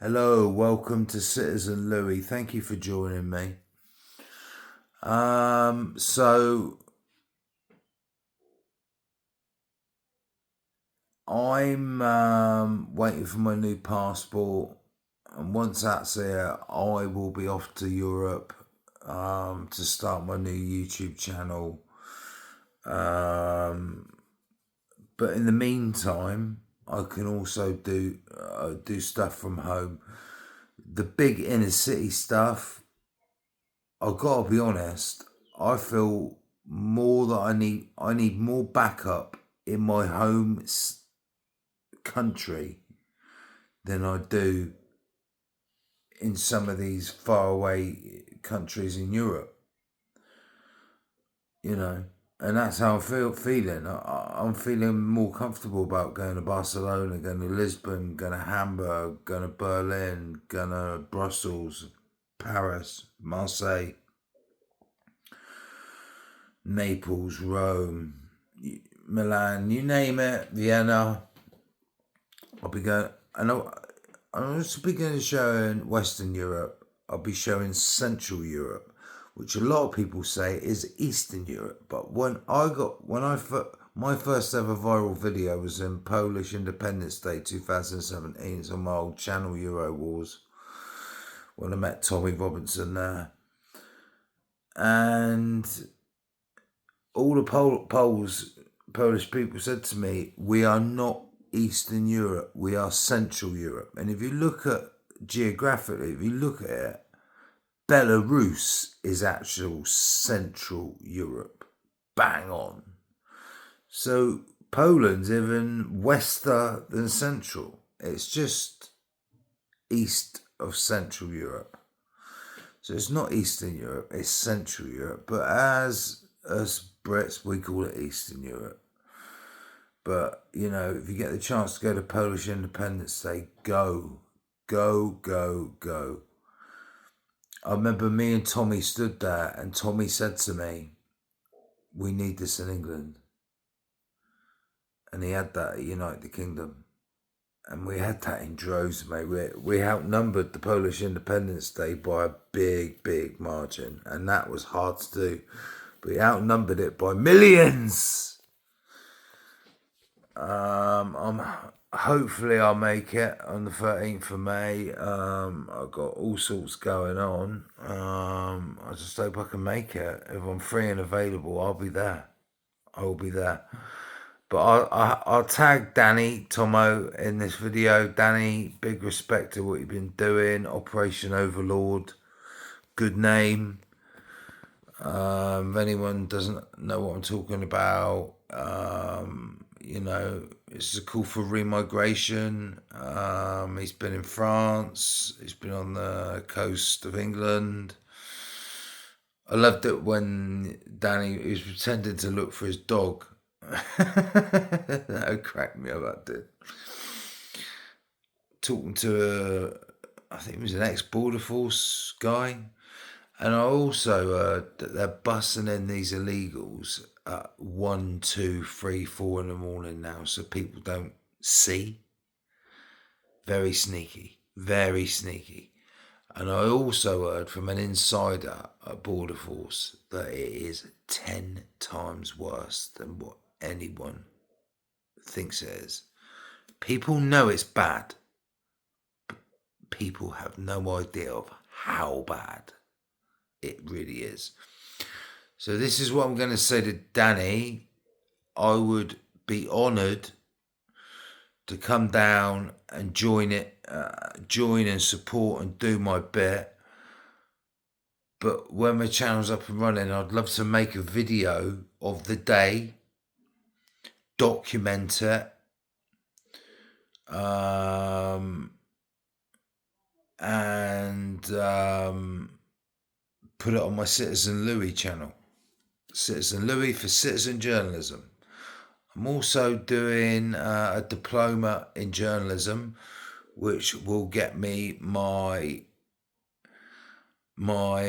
Hello, welcome to Citizen Louis. Thank you for joining me. So I'm waiting for my new passport, and once that's here, I will be off to Europe to start my new YouTube channel. But in the meantime, I can also do stuff from home. The big inner city stuff, I've got to be honest, I feel more that I need more backup in my home country than I do in some of these faraway countries in Europe. You know, and that's how feeling. I'm feeling more comfortable about going to Barcelona, going to Lisbon, going to Hamburg, going to Berlin, going to Brussels, Paris, Marseille, Naples, Rome, Milan, you name it, Vienna. I'll be going, and I'll also be going to show in Western Europe. I'll be showing Central Europe, which a lot of people say is Eastern Europe. But my first ever viral video was in Polish Independence Day 2017. It's on my old channel Euro Wars when I met Tommy Robinson there, and all the Polish people said to me, "We are not Eastern Europe, we are Central Europe." And if you look at geographically, if you look at it, Belarus is actual Central Europe. Bang on. So Poland's even wester than Central. It's just east of Central Europe. So it's not Eastern Europe, it's Central Europe. But as us Brits, we call it Eastern Europe. But, you know, if you get the chance to go to Polish Independence Day, go. I remember me and Tommy stood there, and Tommy said to me, "We need this in England." And he had that at United Kingdom. And we had that in droves, mate. We outnumbered the Polish Independence Day by a big margin. And that was hard to do. But we outnumbered it by millions. Hopefully I'll make it on the 13th of May. I've got all sorts going on. I just hope I can make it. If I'm free and available, I'll be there. I will be there. But I'll tag Danny Tomo in this video. Danny, big respect to what you've been doing. Operation Overlord. Good name. If anyone doesn't know what I'm talking about, it's a call for remigration. He's been in France. He's been on the coast of England. I loved it when he was pretending to look for his dog. That cracked me up, that did. Talking to I think it was an ex-Border Force guy. And I also heard that they're busting in these illegals at 1, 2, 3, 4 in the morning now, so people don't see. Very sneaky. And I also heard from an insider at Border Force that it is 10 times worse than what anyone thinks it is. People know it's bad, but people have no idea of how bad it really is. So this is what I'm going to say to Danny. I would be honoured to come down and join and support and do my bit. But when my channel's up and running, I'd love to make a video of the day, document it, and put it on my Citizen Louis channel. Citizen Louis for citizen journalism. I'm also doing a diploma in journalism, which will get me my my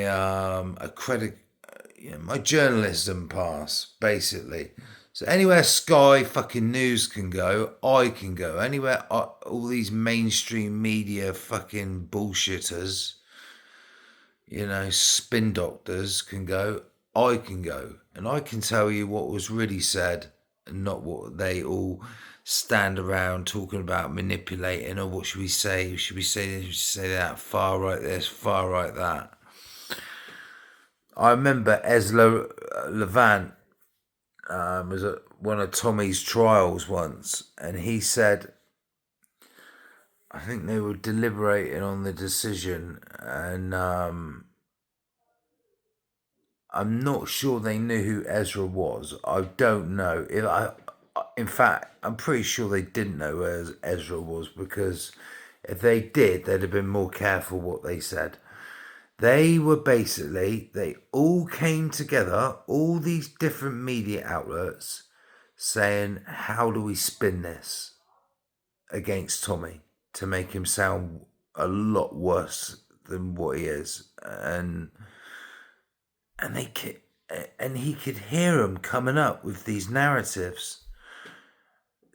journalism pass, basically. So anywhere Sky fucking News can go, I can go. Anywhere all these mainstream media fucking bullshitters, spin doctors can go, I can go. And I can tell you what was really said and not what they all stand around talking about manipulating, or what should we say? Should we say this? Should we say that? Far right this, far right that. I remember Eslo Levant was at one of Tommy's trials once, and he said, I think they were deliberating on the decision, and I'm not sure they knew who Ezra was. I don't know. In fact, I'm pretty sure they didn't know who Ezra was, because if they did, they'd have been more careful what they said. They all came together, all these different media outlets, saying, how do we spin this against Tommy to make him sound a lot worse than what he is? And he could hear them coming up with these narratives.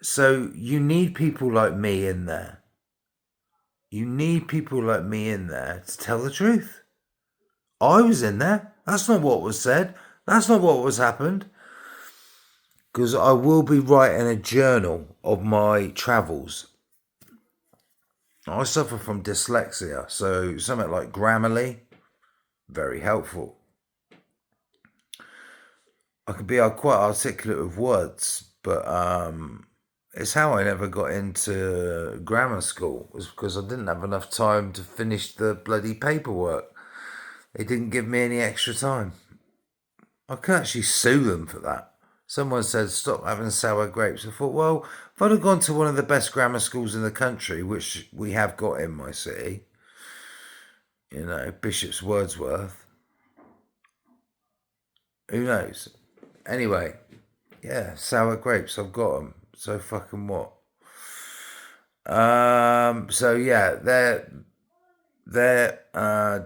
So you need people like me in there. You need people like me in there to tell the truth. I was in there. That's not what was said. That's not what was happened. Because I will be writing a journal of my travels. I suffer from dyslexia, so something like Grammarly, very helpful. I can be quite articulate with words, but it's how I never got into grammar school, was because I didn't have enough time to finish the bloody paperwork. They didn't give me any extra time. I could actually sue them for that. Someone said, stop having sour grapes. I thought, well, if I'd have gone to one of the best grammar schools in the country, which we have got in my city, Bishop's Wordsworth, who knows? Anyway, yeah, sour grapes, I've got them. So fucking what? So yeah,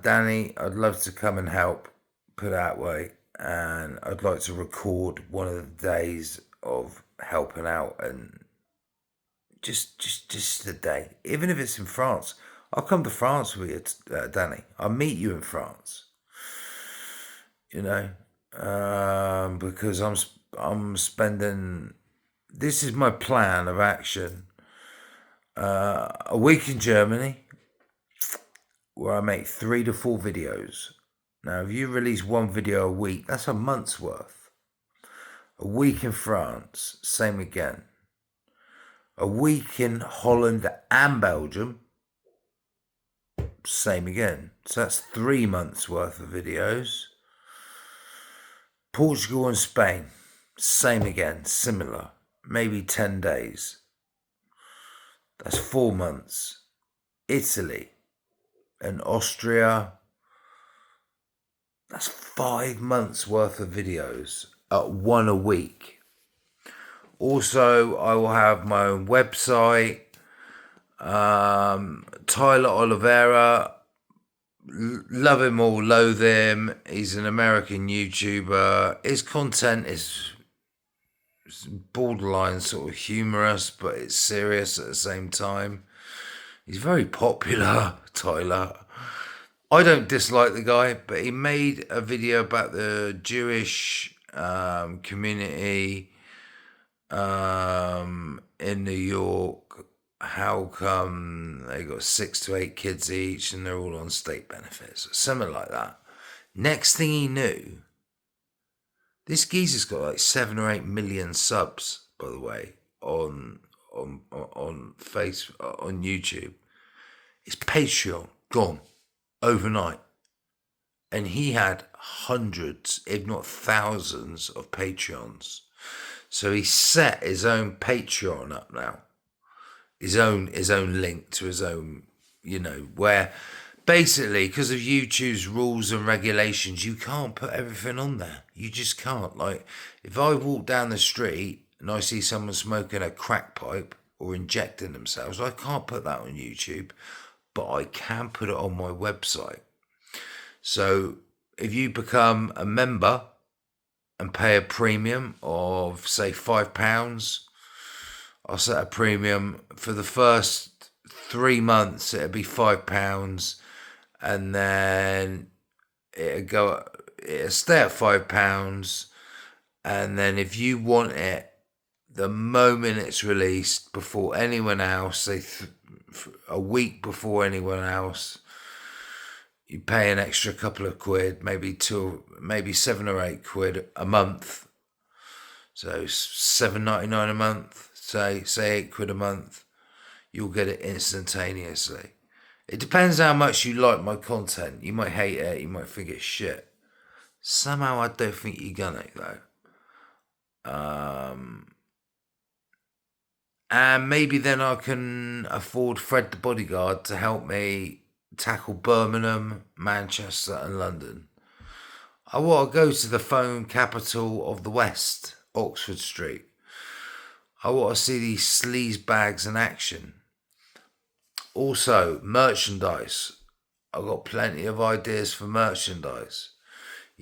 Danny, I'd love to come and help, put it that way. And I'd like to record one of the days of helping out, and just a day, even if it's in France. I'll come to France with you, Danny. I'll meet you in France. Because I'm spending. This is my plan of action. A week in Germany, where I make 3 to 4 videos. Now, if you release one video a week, that's a month's worth. A week in France, same again. A week in Holland and Belgium, same again. So that's 3 months worth of videos. Portugal and Spain, same again, similar. Maybe 10 days. That's 4 months. Italy and Austria, that's 5 months worth of videos at 1 a week. Also, I will have my own website. Tyler Oliveira, love him or loathe him, he's an American YouTuber. His content is borderline sort of humorous, but it's serious at the same time. He's very popular, Tyler. I don't dislike the guy, but he made a video about the Jewish community in New York. How come they got 6 to 8 kids each and they're all on state benefits? Something like that. Next thing he knew, this geezer's got like 7 or 8 million subs, by the way, on Facebook, on YouTube. His Patreon gone overnight, and he had hundreds, if not thousands, of Patreons. So he set his own Patreon up now, his own link to his own, where basically, because of YouTube's rules and regulations, you can't put everything on there. You just can't. Like, if I walk down the street and I see someone smoking a crack pipe or injecting themselves, I can't put that on YouTube, but I can put it on my website. So if you become a member and pay a premium of, say, £5. I'll set a premium for the first 3 months. It'll be £5, and then it'll stay at £5. And then if you want it, the moment it's released, before anyone else, say a week before anyone else, you pay an extra couple of quid, maybe £7 or £8 a month. So £7.99 a month, say £8 a month. You'll get it instantaneously. It depends how much you like my content. You might hate it, you might think it's shit. Somehow I don't think you're gonna, though. And maybe then I can afford Fred the bodyguard to help me tackle Birmingham, Manchester and London. I want to go to the phone capital of the West, Oxford Street. I want to see these sleaze bags in action. Also, merchandise. I've got plenty of ideas for merchandise.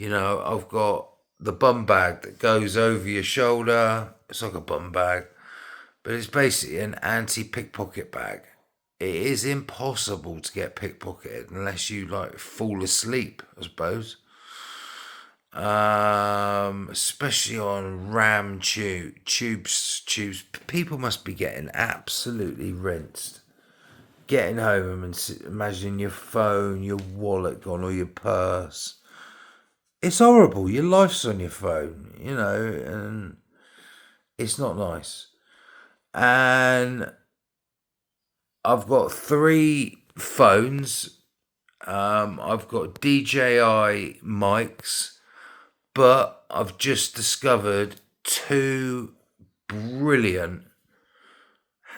I've got the bum bag that goes over your shoulder. It's like a bum bag, but it's basically an anti-pickpocket bag. It is impossible to get pickpocketed unless you fall asleep, I suppose. Especially on ram tubes. People must be getting absolutely rinsed. Getting home and imagining your phone, your wallet gone, or your purse. It's horrible. Your life's on your phone, and it's not nice. And I've got 3 phones. I've got DJI mics, but I've just discovered 2 brilliant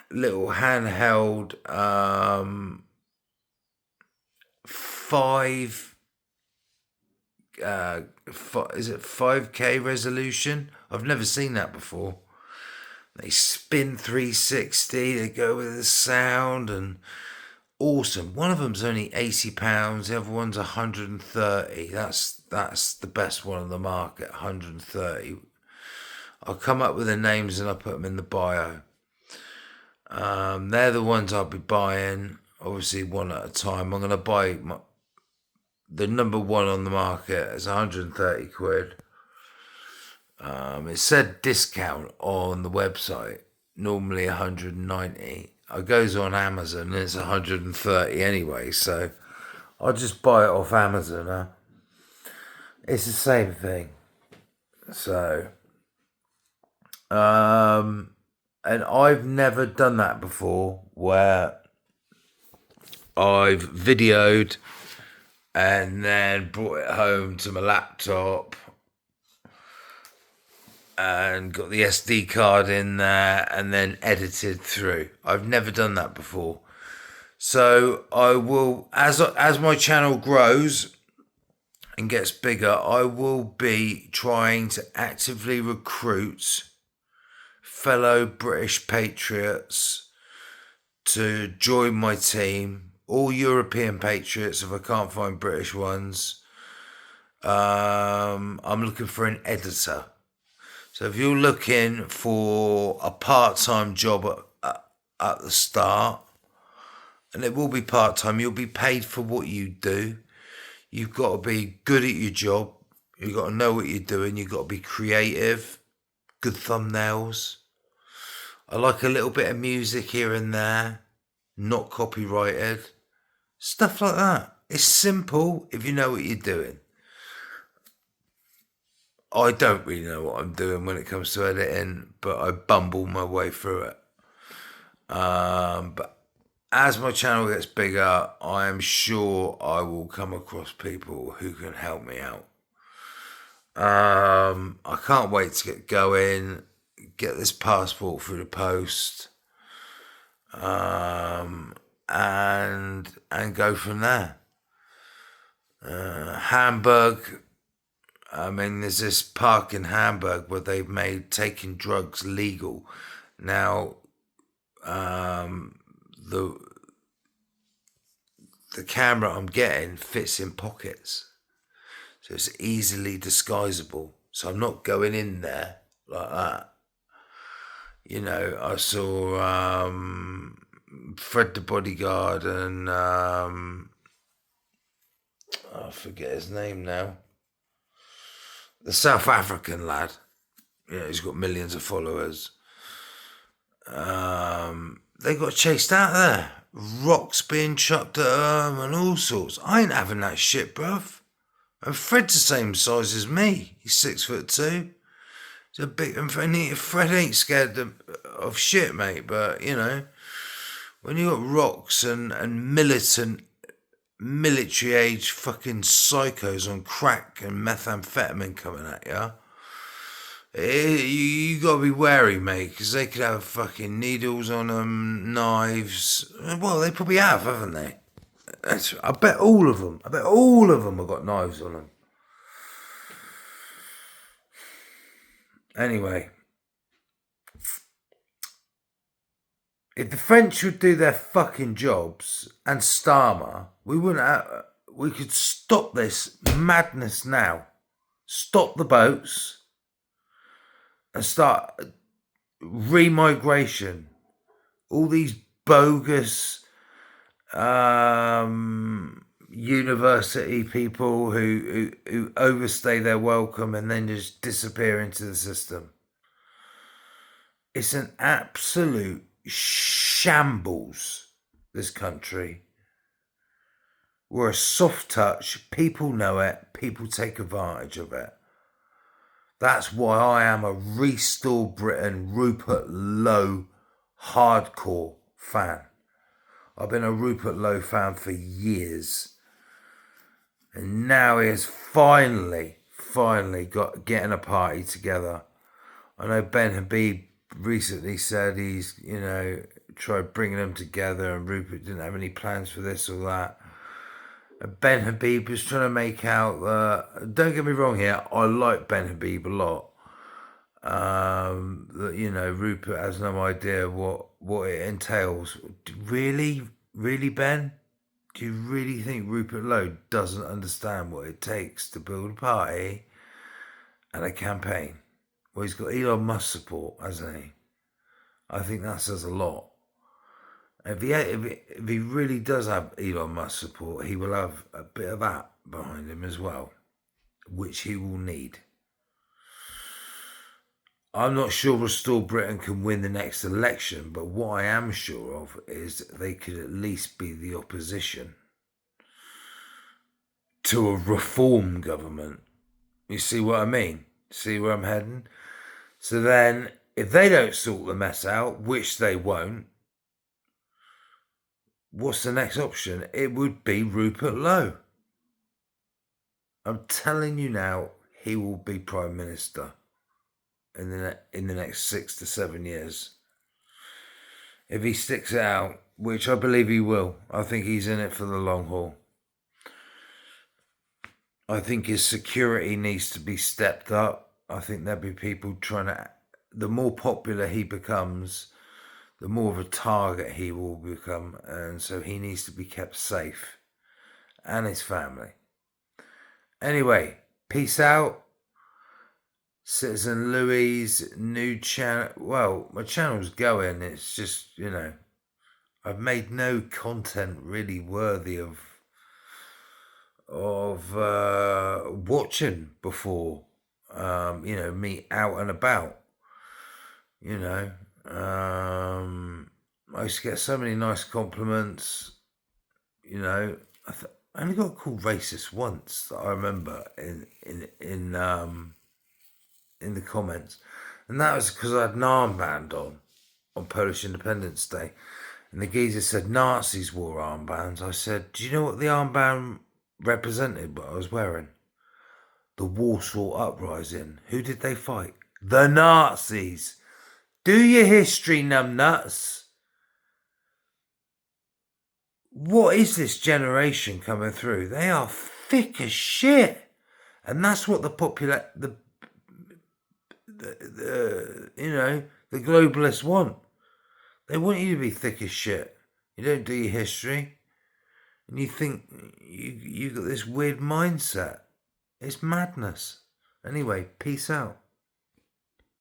little handheld 5K resolution. I've never seen that before. They spin 360. They go with the sound and awesome. One of them's only £80. The other one's 130. That's the best one on the market. 130. I'll come up with the names and I'll put them in the bio. They're the ones I'll be buying, obviously one at a time. I'm going to buy the number one on the market is 130 quid. It said discount on the website, normally 190. It goes on Amazon and it's 130 anyway, so I'll just buy it off Amazon. Huh? It's the same thing. So, and I've never done that before, where I've videoed and then brought it home to my laptop and got the SD card in there and then edited through. I've never done that before. So I will, as my channel grows and gets bigger, I will be trying to actively recruit fellow British patriots to join my team. All European patriots, if I can't find British ones. I'm looking for an editor. So if you're looking for a part-time job at the start, and it will be part-time, you'll be paid for what you do. You've got to be good at your job. You've got to know what you're doing. You've got to be creative, good thumbnails. I like a little bit of music here and there, not copyrighted. Stuff like that. It's simple if you know what you're doing. I don't really know what I'm doing when it comes to editing, but I bumble my way through it. But as my channel gets bigger, I am sure I will come across people who can help me out. I can't wait to get going, get this passport through the post, and go from there. Hamburg. There's this park in Hamburg where they've made taking drugs legal. Now, the camera I'm getting fits in pockets, so it's easily disguisable. so I'm not going in there like that. You know, I saw Fred the Bodyguard and I forget his name now. The South African lad. Yeah, he's got millions of followers. They got chased out there. Rocks being chucked at them and all sorts. I ain't having that shit, bruv. And Fred's the same size as me. He's 6'2". He's a big. And Fred ain't scared of shit, mate. But you know, when you got rocks and militant, military age fucking psychos on crack and methamphetamine coming at you. You gotta be wary, mate, because they could have fucking needles on them, knives. Well, they probably haven't they? I bet all of them. have got knives on them. Anyway, if the French would do their fucking jobs and Starmer, we could stop this madness now. Stop the boats and start remigration. All these bogus university people who overstay their welcome and then just disappear into the system. It's an absolute shambles, this country. We're a soft touch. People know it. People take advantage of it. That's why I am a Restore Britain Rupert Lowe hardcore fan. I've been a Rupert Lowe fan for years. And now he has finally got getting a party together. I know Ben Habib recently said he's, tried bringing them together and Rupert didn't have any plans for this or that. Ben Habib was trying to make out don't get me wrong here, I like Ben Habib a lot. Rupert has no idea what it entails. Really, Ben? Do you really think Rupert Lowe doesn't understand what it takes to build a party and a campaign? Well, he's got Elon Musk support, hasn't he? I think that says a lot. If he really does have Elon Musk support, he will have a bit of that behind him as well, which he will need. I'm not sure Restore Britain can win the next election, but what I am sure of is they could at least be the opposition to a reform government. You see what I mean? See where I'm heading? So then, if they don't sort the mess out, which they won't, what's the next option? It would be Rupert Lowe. I'm telling you now, he will be Prime Minister in the next 6 to 7 years. If he sticks it out, which I believe he will. I think he's in it for the long haul. I think his security needs to be stepped up. I think there'll be people trying to... The more popular he becomes, the more of a target he will become. And so he needs to be kept safe. And his family. Anyway, peace out. Citizen Louis' new channel. Well, my channel's going. It's just, I've made no content really worthy of watching before. Me out and about. I used to get so many nice compliments. I only got called racist once that I remember in the comments, and that was because I had an armband on Polish Independence Day, and the geezer said Nazis wore armbands. I said, do you know what the armband represented? What I was wearing? The Warsaw Uprising. Who did they fight? The Nazis. Do your history, numbnuts. What is this generation coming through? They are thick as shit, and that's what the globalists want. They want you to be thick as shit. You don't do your history, and you think you got this weird mindset. It's madness. Anyway, peace out.